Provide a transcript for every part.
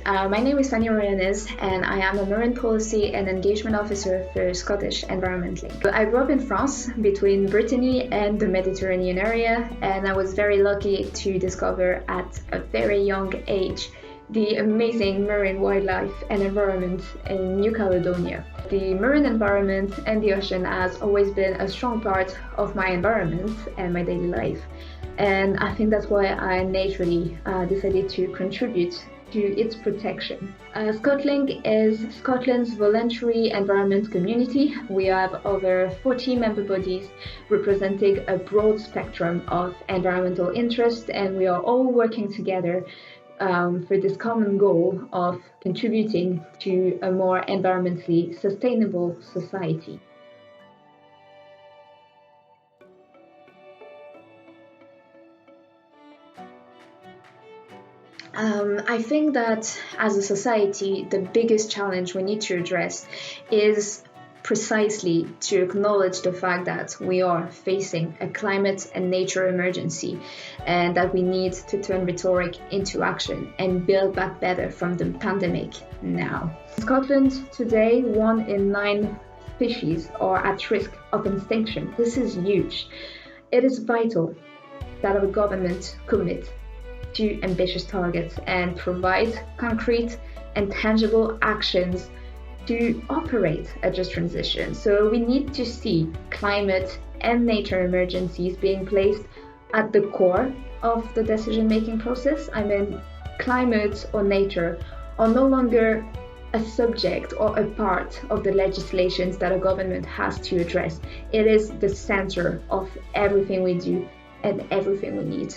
My name is Fanny Royanez, and I am a Marine Policy and Engagement Officer for Scottish Environment Link. I grew up in France, between Brittany and the Mediterranean area, and I was very lucky to discover at a very young age the amazing marine wildlife and environment in New Caledonia. The marine environment and the ocean has always been a strong part of my environment and my daily life. And I think that's why I naturally decided to contribute to its protection. Scotlink is Scotland's voluntary environment community. We have over 40 member bodies representing a broad spectrum of environmental interests, and we are all working together for this common goal of contributing to a more environmentally sustainable society. I think that as a society, the biggest challenge we need to address is precisely to acknowledge the fact that we are facing a climate and nature emergency, and that we need to turn rhetoric into action and build back better from the pandemic now. In Scotland today, 1 in 9 species are at risk of extinction. This is huge. It is vital that our government commit to ambitious targets and provide concrete and tangible actions to operate a just transition. So we need to see climate and nature emergencies being placed at the core of the decision-making process. I mean, climate or nature are no longer a subject or a part of the legislations that a government has to address. It is the center of everything we do and everything we need.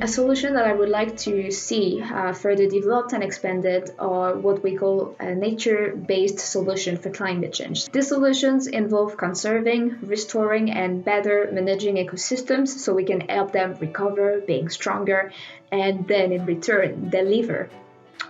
A solution that I would like to see further developed and expanded are what we call a nature-based solution for climate change. These solutions involve conserving, restoring, and better managing ecosystems so we can help them recover, being stronger, and then in return deliver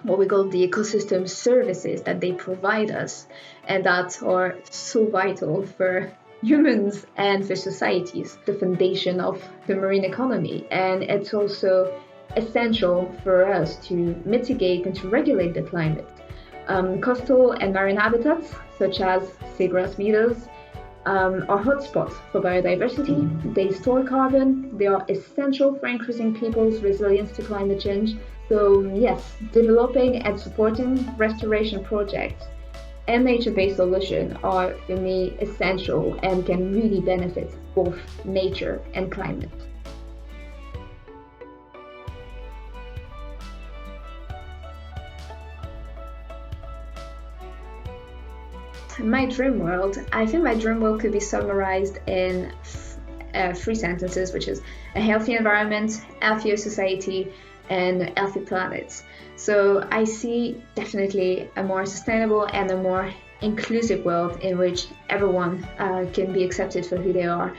what we call the ecosystem services that they provide us, and that are so vital for humans and for societies, the foundation of the marine economy. And it's also essential for us to mitigate and to regulate the climate. Coastal and marine habitats, such as seagrass meadows, are hotspots for biodiversity. They store carbon. They are essential for increasing people's resilience to climate change. So yes, developing and supporting restoration projects and nature-based solutions are, for me, essential and can really benefit both nature and climate. My dream world, I think my dream world could be summarized in 3 sentences, which is a healthy environment, healthier society, and healthy planets. So I see definitely a more sustainable and a more inclusive world in which everyone can be accepted for who they are.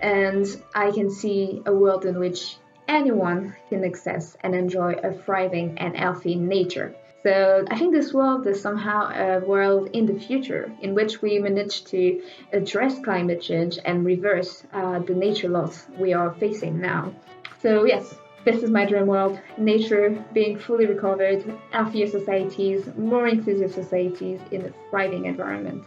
And I can see a world in which anyone can access and enjoy a thriving and healthy nature. So I think this world is somehow a world in the future in which we manage to address climate change and reverse the nature loss we are facing now. So yes, this is my dream world: nature being fully recovered, healthier societies, more inclusive societies in a thriving environment.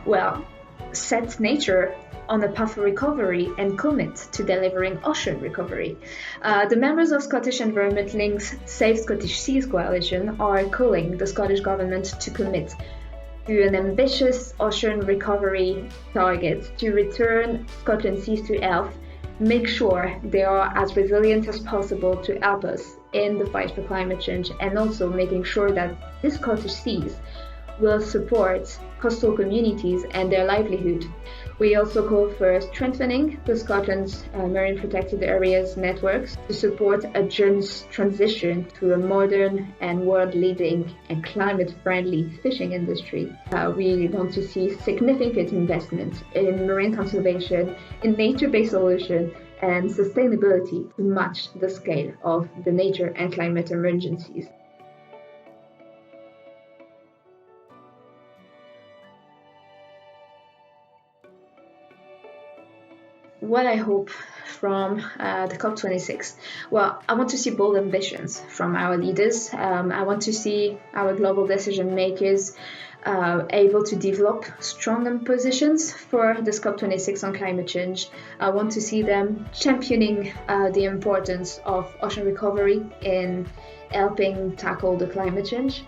Well, set nature on a path of recovery and commit to delivering ocean recovery. The members of Scottish Environment Link's Save Scottish Seas Coalition are calling the Scottish Government to commit to an ambitious ocean recovery target to return Scotland's seas to health, make sure they are as resilient as possible to help us in the fight for climate change, and also making sure that the Scottish seas will support coastal communities and their livelihood. We also call for strengthening the Scotland's marine protected areas networks to support a just transition to a modern and world-leading and climate-friendly fishing industry. We want to see significant investment in marine conservation, in nature-based solutions, and sustainability to match the scale of the nature and climate emergencies. What I hope from the COP26? Well, I want to see bold ambitions from our leaders. I want to see our global decision makers able to develop stronger positions for this COP26 on climate change. I want to see them championing the importance of ocean recovery in helping tackle the climate change.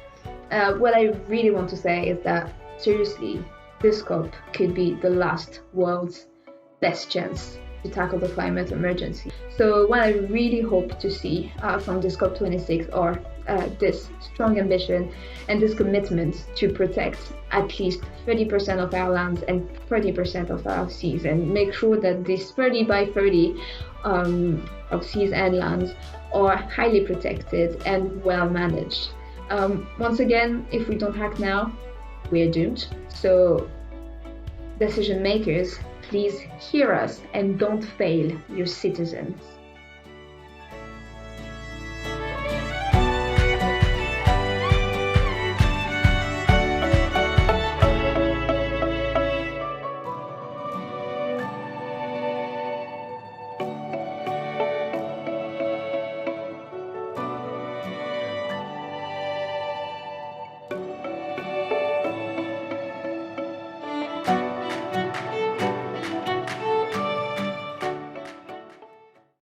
What I really want to say is that, seriously, this COP could be the last world's best chance to tackle the climate emergency. So what I really hope to see from this COP26 are this strong ambition and this commitment to protect at least 30% of our lands and 30% of our seas, and make sure that this 30 by 30 of seas and lands are highly protected and well managed. Once again, if we don't act now, we're doomed. So decision makers, please hear us and don't fail your citizens.